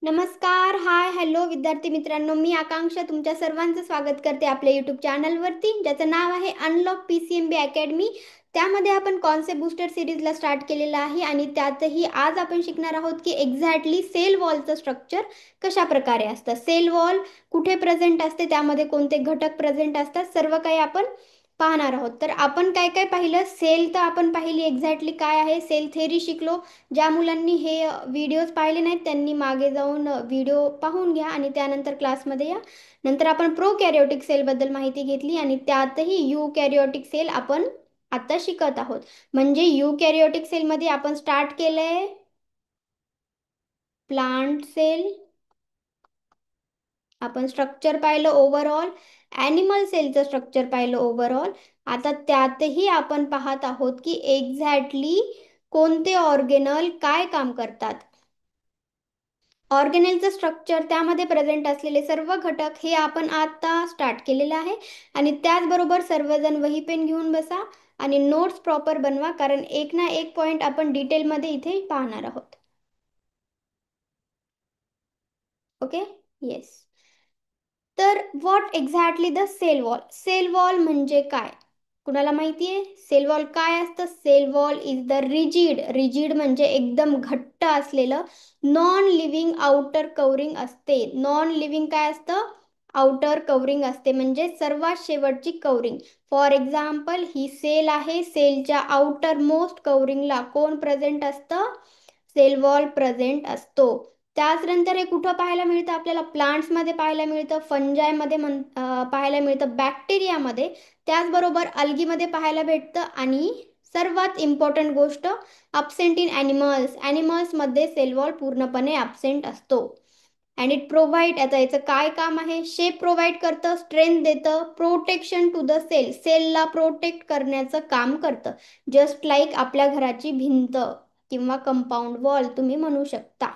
नमस्कार, हाय, हॅलो विद्यार्थी मित्रांनो. मी आकांक्षा तुमच्या सर्वांचं स्वागत करते आपल्या यूट्यूब चॅनलवरती, ज्याचं नाव आहे अनलॉक PCMB अकॅडमी. त्यामध्ये आपण कॉन्सेप्ट बूस्टर सिरीजला स्टार्ट केलेलं आहे आणि त्यातही आज आपण शिकणार आहोत की एक्झॅक्टली सेल वॉलचं स्ट्रक्चर कशा प्रकारे असतं, सेल वॉल कुठे प्रेझेंट असते, त्यामध्ये कोणते घटक प्रेझेंट असतात, सर्व काही आपण पाहणार आहोत. तर आपण काय काय पाहिलं, सेल तर आपण पाहिली एक्झॅक्टली काय आहे, सेल थेरी शिकलो. ज्या मुलांनी हे व्हिडिओज पाहिले नाहीत त्यांनी मागे जाऊन व्हिडिओ पाहून घ्या आणि त्यानंतर क्लासमध्ये या. नंतर आपण प्रोकॅरियोटिक सेलबद्दल माहिती घेतली आणि त्यातही युकॅरियोटिक सेल आपण आता शिकत आहोत. म्हणजे युकॅरियोटिक सेलमध्ये आपण स्टार्ट केलंय प्लांट सेल, आपण स्ट्रक्चर पाहिलं ओव्हरऑल, ॲनिमल सेलचं स्ट्रक्चर पाहिलं ओव्हरऑल. आता त्यातही आपण पाहत आहोत की एक्झॅक्टली कोणते ऑर्गेनल काय काम करतात, ऑर्गेनेलचं स्ट्रक्चर, त्यामध्ये प्रेझेंट असलेले सर्व घटक हे आपण आता स्टार्ट केलेलं आहे. आणि त्याचबरोबर सर्वजण वही पेन घेऊन बसा आणि नोट्स प्रॉपर बनवा, कारण एक ना एक पॉईंट आपण डिटेलमध्ये इथे पाहणार आहोत. Okay, yes. तर what exactly the cell wall, cell wall म्हणजे काय, कुणाला माहिती आहे सेल वॉल काय असतं? Cell wall is the rigid, rigid म्हणजे एकदम घट्ट असलेलं नॉन लिव्हिंग आउटर कवरिंग असते. नॉन लिव्हिंग काय असतं? आउटर कवरिंग असते, म्हणजे सर्वात शेवटची कवरिंग. फॉर एक्झाम्पल ही सेल आहे, सेलच्या आउटर मोस्ट कवरिंगला कोण प्रेझेंट असतं? सेल वॉल प्रेझेंट असतो. त्याचनंतर हे कुठं पाहायला मिळतं आपल्याला? प्लांट्समध्ये पाहायला मिळतं, फंजायमध्ये पाहायला मिळतं, बॅक्टेरियामध्ये, त्याचबरोबर अल्गीमध्ये पाहायला भेटतं आणि सर्वात इम्पॉर्टंट गोष्ट अब्सेंट इन ॲनिमल्स, ॲनिमल्समध्ये सेल वॉल पूर्णपणे अब्सेंट असतो. अँड इट प्रोव्हाइड, आता याचं काय काम आहे? शेप प्रोव्हाइड करतं, स्ट्रेंथ देतं, प्रोटेक्शन टू द सेल, सेलला प्रोटेक्ट करण्याचं काम करतं. जस्ट लाईक आपल्या घराची भिंत किंवा कंपाऊंड वॉल तुम्ही म्हणू शकता.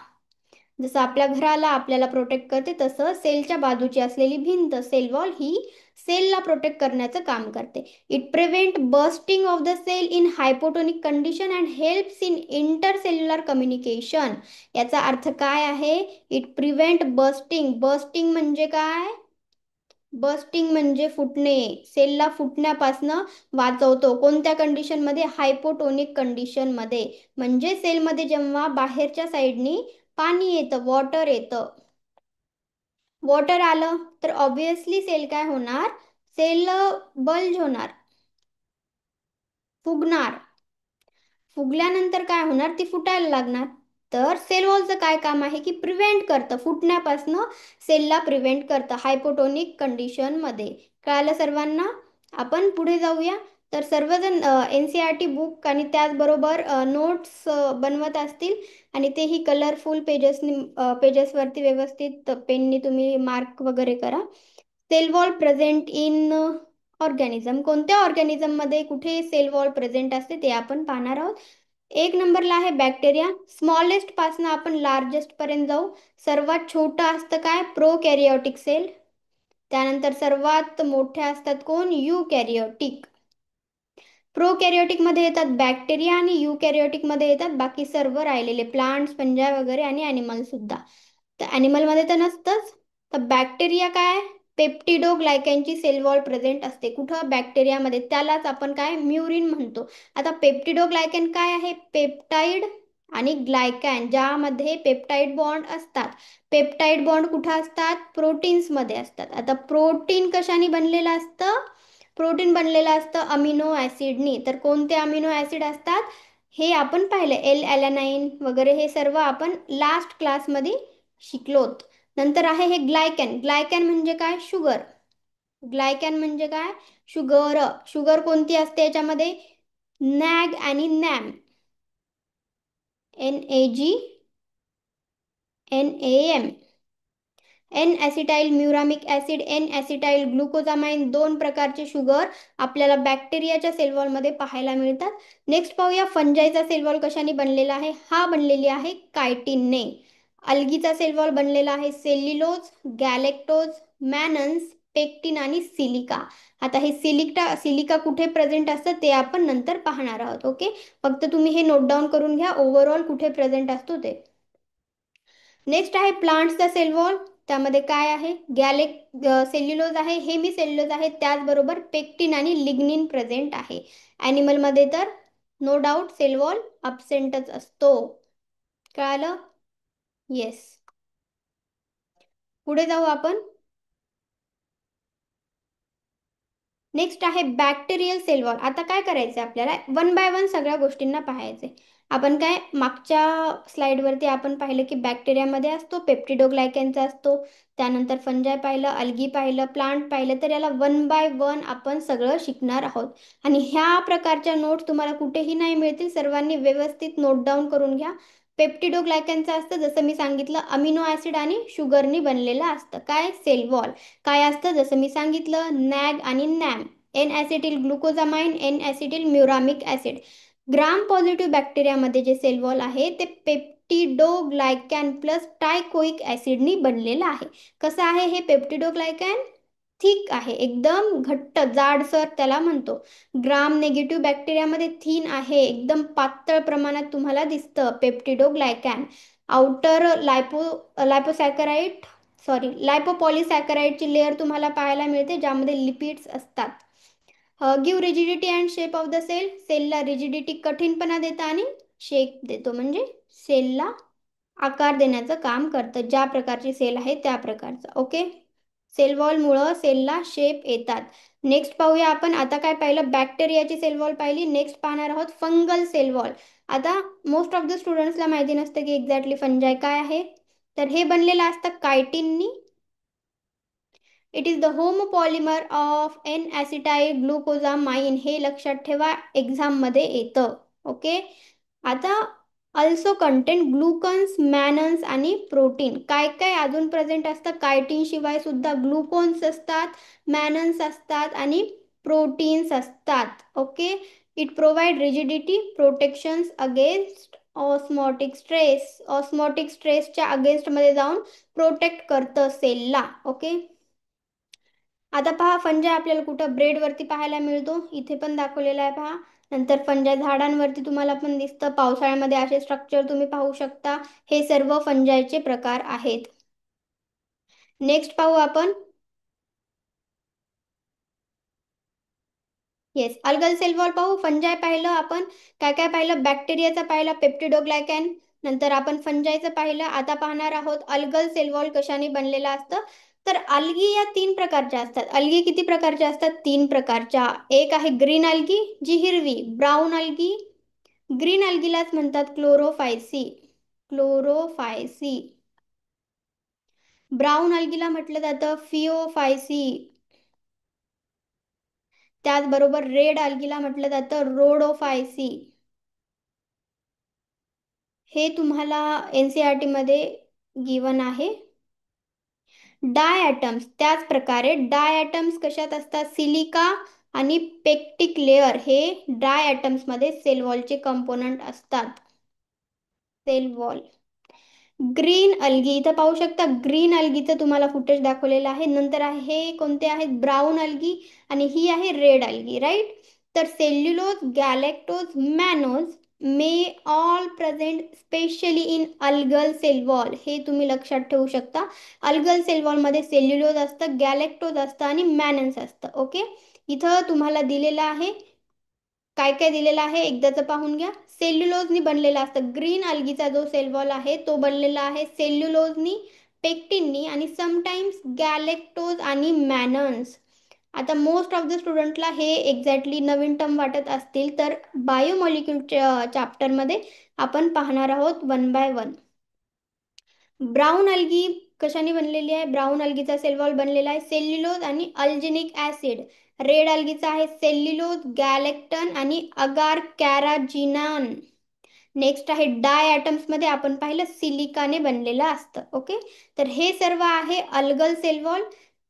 जसं आपल्या घराला आपल्याला प्रोटेक्ट करते, तसं सेलच्या बाजूची असलेली भिंत सेल वॉल ही सेलला प्रोटेक्ट करण्याचं काम करते. It prevent bursting of the cell in hypotonic condition and helps in intercellular communication. याचा अर्थ काय आहे? इट प्रिव्हेंट बर्स्टिंग, बर्स्टिंग म्हणजे काय? बर्स्टिंग म्हणजे फुटणे, सेलला फुटण्यापासनं वाचवतो. कोणत्या कंडिशनमध्ये? हायपोटोनिक कंडिशनमध्ये. म्हणजे सेलमध्ये जेव्हा बाहेरच्या साईडनी पाणी येतं, वॉटर येतं, वॉटर आलं तर ऑब्विसली सेल काय होणार? सेल बल्ज होणार, फुगणार. फुगल्यानंतर काय होणार? ती फुटायला लागणार. तर सेल वॉलचं काय काम आहे की प्रिव्हेंट करतं, फुटण्यापासनं सेलला प्रिव्हेंट करतं हायपोटोनिक कंडिशनमध्ये. कळालं सर्वांना? आपण पुढे जाऊया. तर सर्वजण NCERT बुक आणि त्याचबरोबर नोट्स बनवत असतील आणि तेही कलरफुल पेजेसवरती व्यवस्थित पेननी तुम्ही मार्क वगैरे करा. Cell wall present in organism, कोणत्या ऑर्गॅनिझममध्ये कुठे सेल वॉल प्रेझेंट असते ते आपण पाहणार आहोत. एक नंबरला आहे बॅक्टेरिया. स्मॉलेस्ट पासून आपण लार्जेस्ट पर्यंत जाऊ. सर्वात छोटं असतं काय? प्रोकॅरियोटिक सेल. त्यानंतर सर्वात मोठ्या असतात कोण? युकॅरियोटिक. प्रोकॅरियोटिक मध्ये येतात बॅक्टेरिया आणि युकॅरियोटिक मध्ये येतात बाकी सर्व राहिलेले प्लांट्स, फंजाय वगैरे आणि ॲनिमल सुद्धा. तर ॲनिमलमध्ये तर नसतंच. तर बॅक्टेरिया काय? पेप्टिडोग्लायकॅनची सेल वॉल प्रेझेंट असते. कुठं? बॅक्टेरियामध्ये. त्यालाच आपण काय? म्युरिन म्हणतो. आता पेप्टिडोग्लायकॅन काय आहे? पेप्टाइड आणि ग्लायकॅन, ज्यामध्ये पेप्टाइड बॉन्ड असतात. पेप्टाइड बॉन्ड कुठं असतात? प्रोटीन्समध्ये असतात. आता प्रोटीन कशाने बनलेलं असतं? प्रोटीन बनलेलं असतं अमिनो ॲसिडनी. तर कोणते अमिनो ॲसिड असतात हे आपण पाहिलं, L-ॲलॅनाइन वगैरे, हे सर्व आपण लास्ट क्लासमध्ये शिकलोत. नंतर आहे हे ग्लायकॅन. ग्लायकॅन म्हणजे काय? शुगर. ग्लायकॅन म्हणजे काय? शुगर. शुगर कोणती असते याच्यामध्ये? नॅग आणि NAM, NAG, NAM. N acetyl muramic acid, N acetyl glucosamine, दोन प्रकारचे शुगर आपल्याला बॅक्टेरियाच्या सेलवॉलमध्ये पाहायला मिळतात. नेक्स्ट पाहूया फंजाईचा सेलवॉल कशाने बनलेला आहे. हा बनलेली आहे कायटिनने. अल्गीचा सेलवॉल बनलेला आहे सेल्युलोज, गॅलेक्टोज, मॅनन्स, पेक्टिन आणि सिलिका. आता हे सिलिका कुठे प्रेझेंट असतं ते आपण नंतर पाहणार आहोत. ओके, फक्त तुम्ही हे नोट डाऊन करून घ्या ओव्हरऑल कुठे प्रेझेंट असतो ते. नेक्स्ट आहे प्लांट्सचा सेल वॉल. त्यामध्ये काय आहे? सेल्युलोज आहे, हेमी सेल्युलोज आहे, त्याचबरोबर पेक्टिन आणि लिग्निन प्रेझेंट आहे. ॲनिमलमध्ये तर नो डाऊट सेल वॉल अब्सेंटच असतो. कळालं? येस. पुढे जाऊ आपण. नेक्स्ट आहे बॅक्टेरियल सेल वॉल. आता काय करायचं आपल्याला? वन बाय वन सगळ्या गोष्टींना पाहायचे. आपण काय मागच्या स्लाइडवरती आपण पाहिलं की बॅक्टेरियामध्ये असतो, पेप्टिडोग्लायकॅनचा असतो, त्यानंतर फंजाय पाहिलं, अल्गी पाहिलं, प्लांट पाहिलं. तर याला वन बाय वन आपण सगळं शिकणार आहोत. आणि ह्या प्रकारच्या नोट्स तुम्हाला कुठेही नाही मिळतील. सर्वांनी व्यवस्थित नोट डाऊन करून घ्या. पेप्टिडोग्लायकॅनचं असतं, जसं मी सांगितलं, अमिनो ॲसिड आणि शुगरनी बनलेलं असतं. काय? Cell wall. काय असतं? जसं मी सांगितलं, नॅग आणि NAM. N acetyl glucosamine, N acetyl muramic acid. Gram positive बॅक्टेरियामध्ये जे सेल वॉल आहे ते पेप्टिडोग्लायकॅन प्लस टायकोइक ॲसिडनी बनलेलं आहे. कसं आहे हे पेप्टिडोग्लायकॅन? थिक आहे, एकदम घट्ट जाडसर त्याला म्हणतो. ग्राम निगेटिव्ह बॅक्टेरियामध्ये थिन आहे, एकदम पातळ प्रमाणात तुम्हाला दिसतं पेप्टिडोग्लायकॅन. आउटर लायपोसॅकराइड लायपोपॉलिसॅकराइडची लेअर तुम्हाला पाहायला मिळते, ज्यामध्ये लिपिड्स असतात. Give rigidity and shape of the cell. सेलला रिजिडिटी कठीणपणा देतं आणि शेप देतो, म्हणजे सेलला आकार देण्याचं काम करतं. ज्या प्रकारची सेल आहे त्या प्रकारचं. ओके. सेल वॉलमुळं सेलला शेप येतात. नेक्स्ट पाहूया आपण. आता काय पाहिलं? बॅक्टेरियाची सेल वॉल पाहिली. नेक्स्ट पाहणार आहोत फंगल सेल वॉल. आता मोस्ट ऑफ द स्टुडंट्सला माहिती नसतं की एक्झॅक्टली फंजाय काय आहे. तर हे बनलेलं असतं कायटिननी. It is the homopolymer of N acetyl glucosamine. हे लक्षात ठेवा, एक्झाममध्ये येतं. ओके. आता अल्सो कंटेंट ग्लुकन्स, मॅनन्स आणि प्रोटीन. काय काय अजून प्रेझेंट असतं? कायटिन शिवाय सुद्धा ग्लुकोन्स असतात, मॅनन्स असतात आणि प्रोटीन्स असतात. Okay. It provide rigidity, protections against osmotic stress. Osmotic स्ट्रेसच्या अगेन्स्टमध्ये जाऊन प्रोटेक्ट करतं सेलला. ओके. आता पहा, फंजाय आपल्याला कुठं? ब्रेडवरती पाहायला मिळतो, इथे पण दाखवलेला आहे पहा. नंतर फंजाय झाडांवरती तुम्हाला पण दिसतं. पावसाळ्यामध्ये असे स्ट्रक्चर तुम्ही पाहू शकता. हे सर्व फंजायचे प्रकार आहेत. नेक्स्ट पाहू आपण. येस, अल्गल सेल वॉल पाहू. फंजाय पाहिलं आपण. काय काय पाहिलं? बॅक्टेरियाचा पाहिलं, पेप्टिडोग्लायकॅन. नंतर आपण फंजायचं पाहिलं. आता पाहणार आहोत अल्गल सेल वॉल कशाने बनलेलं असतं. तर अल्गी या 3 प्रकारच्या असतात. अल्गी किती प्रकारच्या असतात? 3 प्रकारच्या. एक आहे ग्रीन अल्गी, जी हिरवी. Brown algae. ग्रीन अल्गीलाच म्हणतात क्लोरोफायसी. क्लोरोफायसी. ब्राऊन अल्गीला म्हटलं जातं फिओफायसी. त्याचबरोबर रेड अल्गीला म्हटलं जातं रोडोफायसी. हे तुम्हाला NCERT मध्ये गिवन आहे. डायॲटम्स. त्याच प्रकारे डायॲटम्स कशात असतात? सिलिका आणि पेक्टिक लेअर हे डायॲटम्समध्ये सेल वॉलचे कंपोनंट असतात. Cell wall. ग्रीन अल्गी इथं पाहू शकता. ग्रीन अल्गीचं तुम्हाला फुटेज दाखवलेलं आहे. नंतर आहे हे कोणते आहेत? ब्राऊन अल्गी आणि ही आहे रेड अल्गी, राईट. तर cellulose, galactose, mannose may all present specially in algal cell wall. हे तुम्ही लक्षात ठेवू शकता. अल्गल सेल वॉलमध्ये सेल्युलोज असतं, गॅलेक्टोज असतं आणि मॅनन्स असतं. ओके. इथं तुम्हाला दिलेलं आहे, काय काय दिलेलं आहे एकदाचं पाहून घ्या. सेल्युलोजनी बनलेला असतं. ग्रीन अल्गीचा जो सेल वॉल आहे तो बनलेला आहे सेल्युलोजनी, पेक्टिननी आणि समटाइम्स गॅलेक्टोज आणि मॅनन्स. आता मोस्ट ऑफ द स्टुडंटला हे एक्झॅक्टली नवीन टर्म वाटत असतील, तर बायोमॉलिक्यूल चॅप्टरमध्ये आपण पाहणार आहोत one by one. Brown algae कशाने बनलेली आहे? ब्राऊन अल्गीचा सेल वॉल बनलेला आहे सेल्युलोज आणि अल्जेनिक ॲसिड. रेड अल्गीचा आहे सेल्युलोज, गॅलेक्टन आणि अगार कॅराजिनान. नेक्स्ट आहे डाय मध्ये आपण पाहिलं सिलिकाने बनलेलं असतं. ओके. तर हे सर्व आहे अल्गल सेल वॉल.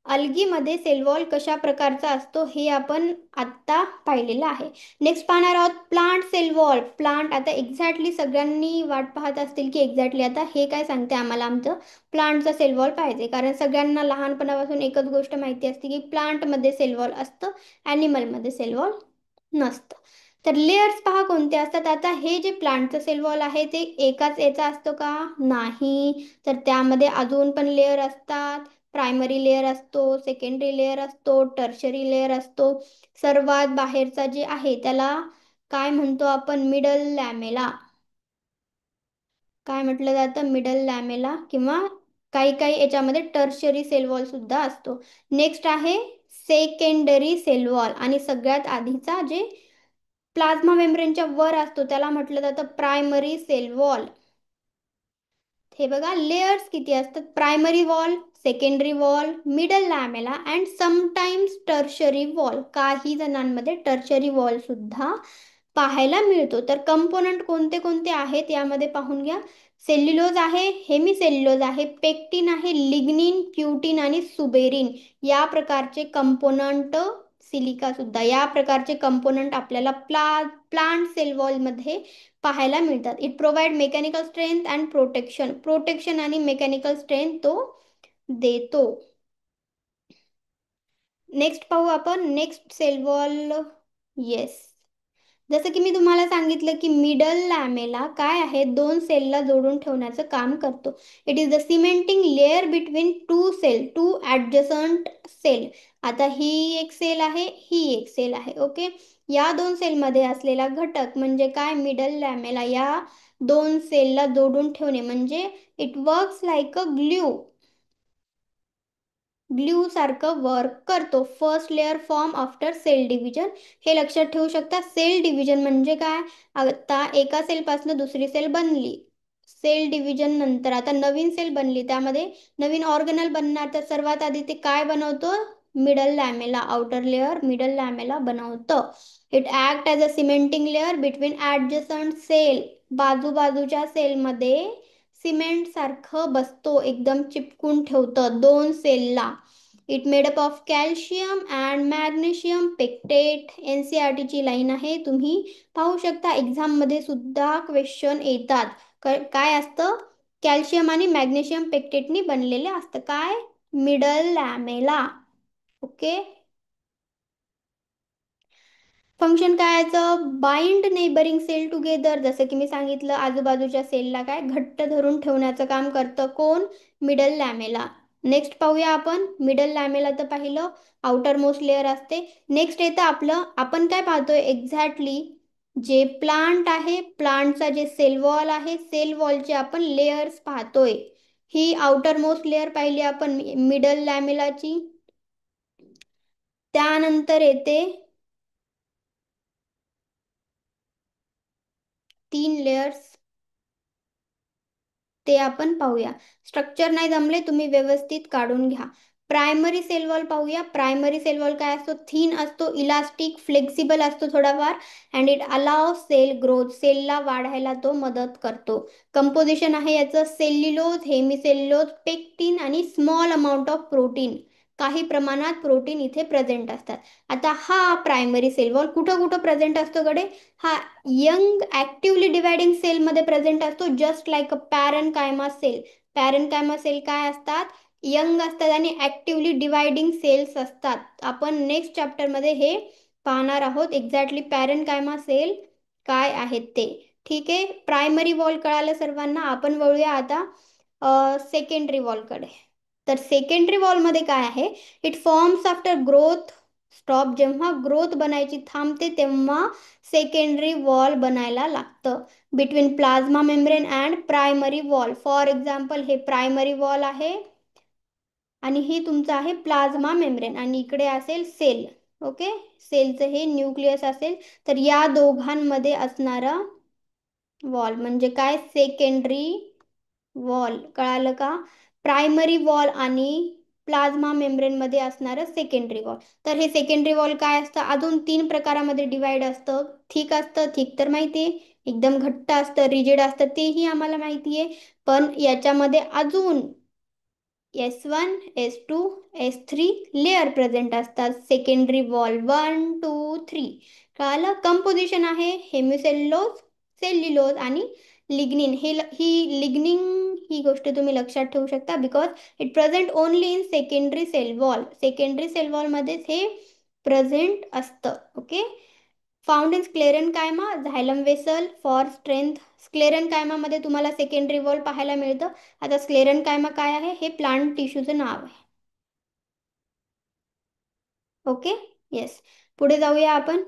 अल्गीमध्ये सेल वॉल कशा प्रकारचा असतो हे आपण आत्ता पाहिलेलं आहे. नेक्स्ट पाहणार आहोत प्लांट सेल वॉल. प्लांट. आता एक्झॅक्टली सगळ्यांनी वाट पाहत असतील की एक्झॅक्टली आता हे काय सांगते आम्हाला आमचं प्लांटचं सेल वॉल पाहिजे, कारण सगळ्यांना लहानपणापासून एकच गोष्ट माहिती असते की प्लांटमध्ये सेल वॉल असतं, ॲनिमलमध्ये सेल वॉल नसतं. तर लेयर्स पहा कोणते असतात. आता हे जे प्लांटचं सेल वॉल आहे ते एकाच याचा असतो का? नाही. तर त्यामध्ये अजून पण लेयर असतात. प्रायमरी लेयर असतो, सेकंडरी लेयर असतो, टर्शरी लेयर असतो. सर्वात बाहेरचा जे आहे त्याला काय म्हणतो आपण? मिडल लॅमेला. काय म्हटलं जातं? मिडल लॅमेला, किंवा काही काही याच्यामध्ये टर्शरी सेल वॉल सुद्धा असतो. नेक्स्ट आहे सेकंडरी सेल वॉल, आणि सगळ्यात आधीचा जे प्लाझ्मा मेम्ब्रेनच्या वर असतो त्याला म्हटलं जातं प्रायमरी सेल वॉल. हे बघा लेयर्स किती असतात. Primary wall, secondary wall, middle lamella and sometimes tertiary wall. काही जणांमध्ये टर्शरी वॉल सुद्धा पाहायला मिळतो. तर कंपोनंट कोणते कोणते आहेत यामध्ये पाहून घ्या. सेल्युलोज आहे, हेमिसेल्युलोज आहे, पेक्टिन आहे, लिग्निन, प्युटिन आणि सुबेरिन या प्रकारचे कंपोनंट, सिलिका सुद्धा, या प्रकारचे कंपोनंट आपल्याला प्लांट सेल वॉलमध्ये पाहायला मिळतात. It provide mechanical strength and protection. Protection आणि मेकॅनिकल स्ट्रेंथ तो देतो. नेक्स्ट पाहू आपण. Next sale wall. येस, जसं की मी तुम्हाला सांगितलं की मिडल लॅमेला काय आहे, दोन सेलला जोडून ठेवण्याचं काम करतो. It is the cementing layer between two cell, two adjacent cell. आता ही एक सेल आहे, ही एक सेल आहे. ओके, या दोन सेलमध्ये असलेला घटक म्हणजे काय? Middle lamella. या दोन सेलला जोडून ठेवणे म्हणजे it works like a glue. Glue सारखं वर्क करतो. First layer form after cell division. हे लक्षात ठेवू शकता. सेल डिव्हिजन म्हणजे काय? आता एका सेलपासून दुसरी सेल बनली, सेल डिव्हिजन नंतर आता नवीन सेल बनली, त्यामध्ये नवीन ऑर्गनल बनणार. तर सर्वात आधी ते काय बनवतो? Middle lamella, outer layer middle lamella बनवतं. It act as a cementing layer between adjacent cell. बाजूबाजूच्या सेलमध्ये सिमेंट सारखं बसतो, एकदम चिपकून ठेवतं दोन सेलला. It made up of calcium and magnesium pectate. NCERTची लाईन आहे, तुम्ही पाहू शकता. एक्झाममध्ये सुद्धा क्वेश्चन येतात. काय असतं? कॅल्शियम आणि मॅग्नेशियम पेक्टेटनी बनलेले असतं. काय? मिडल लॅमेला. ओके, फंक्शन काय याचं? Bind neighbouring cell together. जसं की मी सांगितलं, आजूबाजूच्या सेलला काय घट्ट धरून ठेवण्याचं काम करतं. कोण? मिडल लॅमेला. नेक्स्ट पाहूया आपण. मिडल लॅमेला तर पाहिलं, आउटर मोस्ट लेअर असते. नेक्स्ट येतं आपलं, आपण काय पाहतोय एक्झॅक्टली? जे प्लांट आहे, प्लांटचा जे सेल वॉल आहे, सेल वॉलचे आपण लेयर्स पाहतोय. ही आउटर मोस्ट लेअर पाहिली आपण मिडल लॅमेलाची. त्यानंतर येते तीन लेयर्स, ते आपण पाहूया. स्ट्रक्चर नाही जमले, तुम्ही व्यवस्थित काढून घ्या. प्रायमरी सेल वॉल पाहूया. प्रायमरी सेल वॉल काय असतो? थिन असतो, इलास्टिक, फ्लेक्सिबल असतो थोडाफार, and it allow cell growth. सेलला वाढायला तो मदत करतो. कंपोजिशन आहे याचं सेल्युलोज, हेमिसेल्युलोज, पेक्टिन आणि स्मॉल अमाऊंट ऑफ प्रोटीन. काही प्रमाणात प्रोटीन इथे प्रेझेंट असतात. आता हा प्रायमरी सेल वॉल कुठं कुठं प्रेझेंट असतो कडे? हा यंग ऍक्टिव्हली डिवायडिंग सेलमध्ये प्रेझेंट असतो, just like a parenchyma cell. Parenchyma cell काय असतात? यंग असतात आणि ऍक्टिव्हली डिवायडिंग सेल्स असतात. आपण नेक्स्ट चॅप्टरमध्ये हे पाहणार आहोत एक्झॅक्टली पॅरेनकायमा सेल काय आहेत ते. ठीक आहे, प्रायमरी वॉल कळालं सर्वांना. आपण वळूया आता सेकंडरी वॉलकडे. तर सेकंडरी वॉलमध्ये काय आहे? It forms after growth stop. जेव्हा ग्रोथ बनायची थांबते तेव्हा सेकंडरी वॉल बनायला लागतं. Between plasma membrane and primary wall. For example, हे प्रायमरी वॉल आहे आणि हे तुमचं आहे प्लाझ्मा मेम्ब्रेन, आणि इकडे असेल सेल. ओके, सेलचं हे न्यूक्लियस असेल. तर या दोघांमध्ये असणारा वॉल म्हणजे काय? Secondary wall. कळालं का? प्रायमरी वॉल आणि प्लाझ्मा मेम्ब्रेन मध्ये असणारं सेकंडरी वॉल. तर हे सेकंडरी वॉल काय असतं? अजून तीन प्रकारामध्ये डिवाइड असतं. थिक असतं, थिक तर माहितीये, एकदम घट्ट असतं, रिजिड असतं, तेही आम्हाला माहितीये. पण याच्यामध्ये अजून S1, S2, S3 layer present असतात. Secondary wall 1, 2, 3. कळालं? कंपोजिशन आहे हेमिसेल्युलोज, सेल्युलोज आणि लिग्निन. ही लिग्निन ही गोष्ट तुम्ही लक्षात ठेवू शकता, because it present only in secondary cell wall. Secondary cell वॉलमध्येच हे प्रेझेंट असतं. Okay, found in sclerenchyma, xylem vessel for strength. स्क्लेरन कायमामध्ये तुम्हाला सेकंडरी वॉल पाहायला मिळतं. आता स्क्लेरन कायमा काय आहे, हे प्लांट टिश्यूचं नाव आहे. ओके. येस. पुढे जाऊया आपण.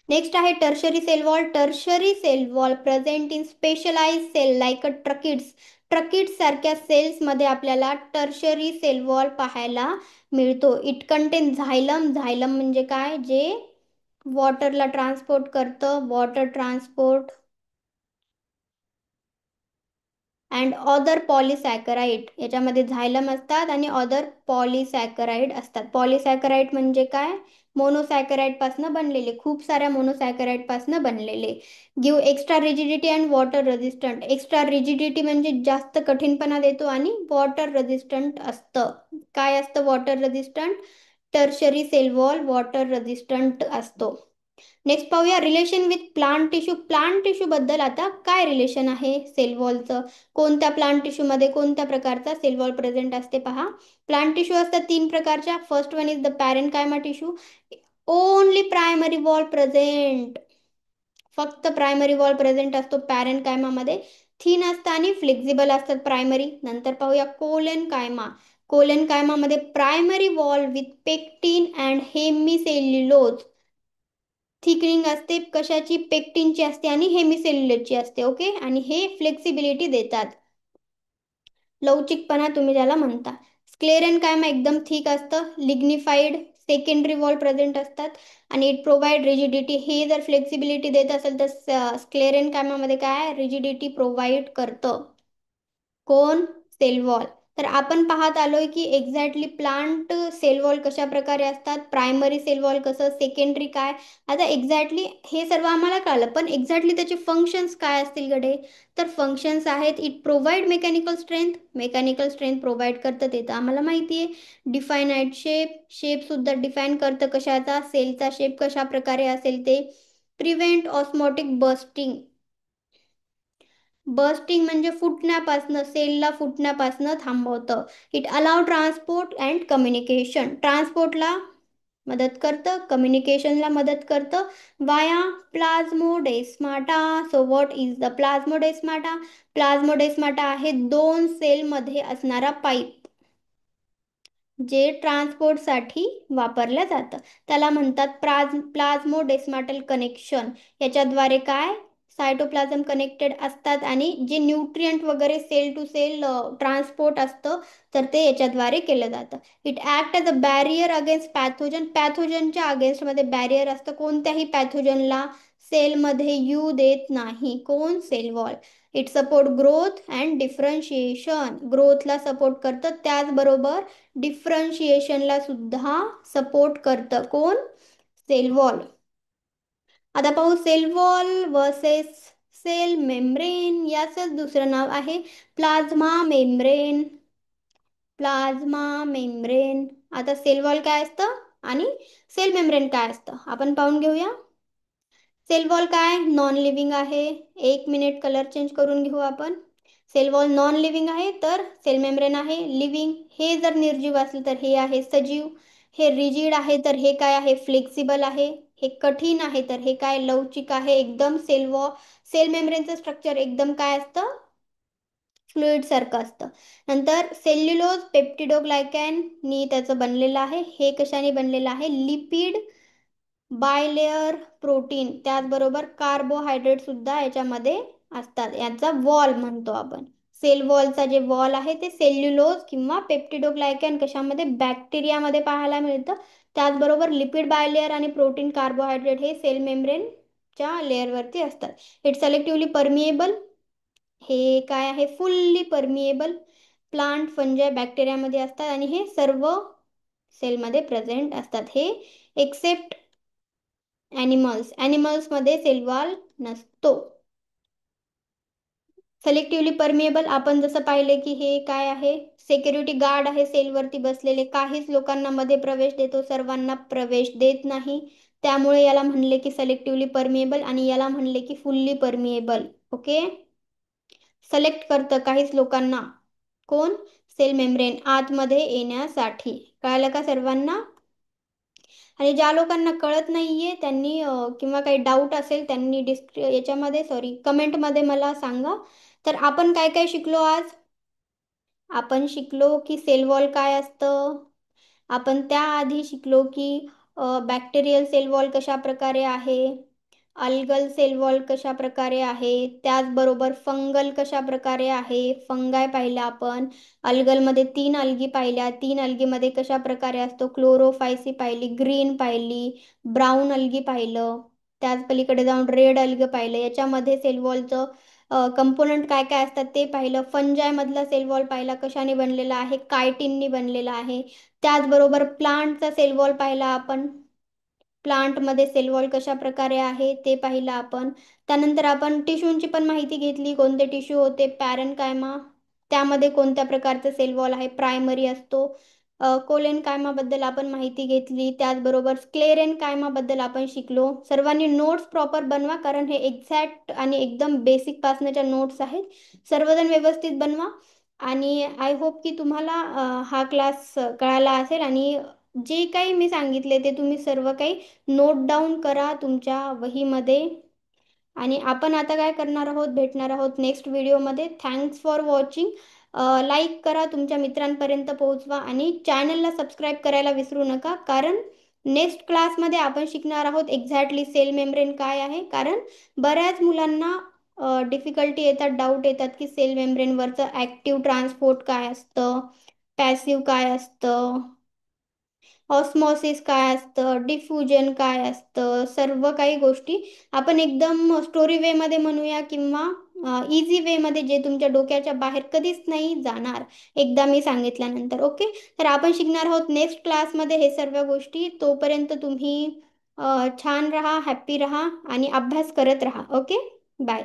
नेक्स्ट आहे tertiary cell wall. Tertiary cell wall present in specialised cell like a tracheids. Tracheids सारख्या सेल्समध्ये आपल्याला टर्शरी सेल वॉल पाहायला मिळतो. It content झायलम. झायलम म्हणजे काय, जे वॉटरला ट्रान्सपोर्ट करतं, वॉटर ट्रान्सपोर्ट अँड ऑदर पॉलिसॅकराइड. याच्यामध्ये झायलम असतात आणि ऑदर पॉलिसॅकराइड असतात. पॉलिसॅकराइड म्हणजे काय, मोनोसॅकराइड पासून बनलेले, खूप साऱ्या मोनोसॅकराइड पासून बनलेले. Give extra rigidity and water resistant. Extra rigidity म्हणजे जास्त कठीणपणा देतो आणि वॉटर रेजिस्टंट असतं. काय असतं water resistant, tertiary cell wall water resistant असतो. नेक्स्ट पाहूया relation with plant tissue. Plant tissue बद्दल आता काय रिलेशन आहे सेल वॉलचं, कोणत्या प्लांट टिश्यू मध्ये कोणत्या प्रकारचा सेल वॉल प्रेझेंट असते पहा. प्लांट टिश्यू असतात तीन प्रकारच्या. First one is the parenchyma tissue. Only primary wall present. फक्त प्रायमरी वॉल प्रेझेंट असतो पॅरेनकायमामध्ये. थिन असतं आणि फ्लेक्झिबल असतात प्रायमरी. नंतर पाहूया कोलेन कायमा. कोलेन कायमामध्ये primary wall with pectin and hemicellulose. Thickening असते कशाची, पेक्टिनची असते आणि हेमिसेल्युलोजची असते. ओके. आणि हे फ्लेक्सिबिलिटी देतात, लवचिकपणा तुम्ही ज्याला म्हणता. स्क्लेरन कायमा एकदम थिक असतं, लिग्निफाईड सेकंडरी वॉल प्रेझेंट असतात आणि इट प्रोव्हाइड रिजिडिटी. हे जर फ्लेक्सिबिलिटी देत असेल तर स्क्लेरन कायमामध्ये काय रिजिडिटी प्रोव्हाइड करतं, कोण, सेल वॉल. तर आपण पाहत आलोय की एक्झॅक्टली प्लांट सेल वॉल कशा प्रकारे असतात, प्रायमरी सेल वॉल कसं, सेकंडरी काय. आता एक्झॅक्टली हे सर्व आम्हाला कळलं, पण एक्झॅक्टली त्याचे फंक्शन्स काय असतील गडे. तर फंक्शन्स आहेत, it provide mechanical strength. Mechanical strength provide करतं ते तर आम्हाला माहिती आहे. डिफाईनाइड शेप. शेप सुद्धा डिफाईन करतं कशाचा, सेलचा शेप कशा प्रकारे असेल ते. Prevent osmotic bursting. बर्स्टिंग म्हणजे फुटण्यापासनं, सेलला फुटण्यापासनं थांबवतं. It allow transport and communication. ट्रान्सपोर्टला मदत करतं, कम्युनिकेशनला मदत करतं via plasmodesmata. So what is the plasmodesmata. Plasmodesmata आहे दोन सेलमध्ये असणारा पाईप, जे ट्रान्सपोर्टसाठी वापरलं जातं. त्याला म्हणतात प्लाझ्मोडेस्माटल कनेक्शन. याच्याद्वारे काय, सायटोप्लाझम कनेक्टेड असतात आणि जे न्यूट्रियंट वगैरे सेल टू सेल ट्रान्सपोर्ट असतं तर ते याच्याद्वारे केलं जातं. It act as a barrier against pathogen. पॅथोजनच्या अगेन्स्टमध्ये बॅरियर असतं, कोणत्याही पॅथोजनला सेलमध्ये येऊ देत नाही, कोण, cell wall. It support growth and differentiation. ग्रोथला सपोर्ट करतं, त्याचबरोबर डिफरन्शिएशनला सुद्धा सपोर्ट करतं, कोण, सेल वॉल. आता पाहू cell wall versus cell membrane. याचंच दुसरं नाव आहे प्लाझ्मा मेम्ब्रेन. Plasma membrane. आता सेल वॉल काय असतं आणि सेल मेम्ब्रेन काय असतं आपण पाहून घेऊया. सेल वॉल काय, नॉन लिव्हिंग आहे. एक मिनिट कलर चेंज करून घेऊ आपण. सेल वॉल नॉन लिव्हिंग आहे तर सेल मेम्ब्रेन आहे लिव्हिंग. हे जर निर्जीव असेल तर हे आहे सजीव. हे रिजिड आहे तर हे काय आहे, फ्लेक्सिबल आहे. हे कठीण आहे तर हे काय, लवचिक आहे एकदम. सेल मेम्ब्रेनचं स्ट्रक्चर एकदम काय असतं, फ्लुइड सारखं असतं. नंतर सेल्युलोज पेप्टिडोग्लायकॅन नी त्याचं बनलेलं आहे. हे कशाने बनलेलं आहे, लिपिड बायलेअर प्रोटीन, त्याचबरोबर कार्बोहायड्रेट सुद्धा याच्यामध्ये असतात. याचा वॉल म्हणतो आपण. सेल वॉलचा जे वॉल आहे ते सेल्युलोज किंवा पेप्टिडोग्लायकॅन कशामध्ये, बॅक्टेरियामध्ये पाहायला मिळतं. त्याचबरोबर लिपिड बायलेअर आणि प्रोटीन कार्बोहायड्रेट हे सेल मेम्ब्रेनच्या लेअरवरती असतात. It selectively permeable. हे काय आहे, फुल्ली परमिएबल. प्लांट फंजाय बॅक्टेरियामध्ये असतात आणि हे सर्व सेलमध्ये प्रेझेंट असतात. हे एक्सेप्ट ॲनिमल्समध्ये सेल वॉल नसतो. सेलेक्टिव्हली परमिएबल आपण जसं पाहिले की हे काय आहे, सिक्युरिटी गार्ड आहे सेलवरती बसलेले. काहीच लोकांना मध्ये प्रवेश देतो, सर्वांना प्रवेश देत नाही. त्यामुळे याला म्हणले की सेलेक्टिव्हली परमिएबल आणि याला म्हणले की फुल्ली परमिएबल. ओके. सिलेक्ट करतं काहीच लोकांना. कोण? सेल मेम्ब्रेन आतमध्ये येण्यासाठी. कळालं का सर्वांना? आणि ज्या लोकांना कळत नाहीये त्यांनी किंवा काही डाऊट असेल त्यांनी याच्यामध्ये सॉरी कमेंटमध्ये मला सांगा. तर आपण काय काय शिकलो आज? आपण शिकलो की सेल वॉल काय असतं. आपण त्याआधी शिकलो की बॅक्टेरियल सेल वॉल कशा प्रकारे आहे, अल्गल सेल वॉल कशा प्रकारे आहे, त्याचबरोबर फंगल कशा प्रकारे आहे. फंगाय पाहिलं आपण. अल्गलमध्ये 3 अलगी पाहिल्या. 3 अलगीमध्ये कशा प्रकारे असतो. क्लोरोफायसी पाहिली, ग्रीन पाहिली, ब्राऊन अलगी पाहिलं. त्याच पलीकडे जाऊन रेड अलग पाहिलं. याच्यामध्ये सेल वॉलचं कंपोनंट काय काय असतात ते पाहिलं. फंजायमधला सेल वॉल पाहिला कशाने बनलेला आहे, कायटिननी बनलेला आहे. त्याचबरोबर प्लांटचा सेल वॉल पाहिला आपण. प्लांटमध्ये सेल वॉल कशा प्रकारे आहे ते पाहिलं आपण. त्यानंतर आपण टिश्यूंची पण माहिती घेतली. कोणते टिश्यू होते, पॅरेनकायमा, त्यामध्ये कोणत्या प्रकारचा सेल वॉल आहे, प्रायमरी असतो. कोलेनकायमाबद्दल आपण माहिती घेतली. त्याचबरोबर स्क्लेरेनकायमाबद्दल आपण शिकलो. सर्वांनी नोट्स प्रॉपर बनवा कारण हे एक्झॅक्ट आणि एकदम बेसिक पासनाच्या नोट्स आहेत. सर्वजण व्यवस्थित बनवा. आणि आय होप की तुम्हाला हा क्लास कळाला असेल आणि जे काही मी सांगितले ते तुम्ही सर्व काही नोट डाऊन करा तुमच्या वहीमध्ये. आणि आपण आता काय करणार आहोत, भेटणार आहोत नेक्स्ट व्हिडिओमध्ये. Thanks for watching. लाईक करा, तुमच्या मित्रांपर्यंत पोहोचवा आणि चॅनलला सबस्क्राईब करायला विसरू नका कारण नेक्स्ट क्लासमध्ये आपण शिकणार आहोत एक्झॅक्टली सेल मेम्ब्रेन काय आहे. कारण बऱ्याच मुलांना डिफिकल्टी येतात, डाऊट येतात की सेल मेम्ब्रेनवरचं ॲक्टिव्ह ट्रान्सपोर्ट काय असतं, पॅसिव्ह काय असतं, ऑस्मॉसिस काय असतं, डिफ्युजन काय असतं. सर्व काही गोष्टी आपण एकदम स्टोरी वेमध्ये म्हणूया किंवा इझी वेमध्ये जे तुमच्या डोक्याच्या बाहेर कधीच नाही जाणार एकदा मी सांगितल्यानंतर. ओके. तर आपण शिकणार आहोत नेक्स्ट क्लासमध्ये हे सर्व गोष्टी. तोपर्यंत तुम्ही छान राहा, हॅप्पी राहा आणि अभ्यास करत राहा. ओके. बाय.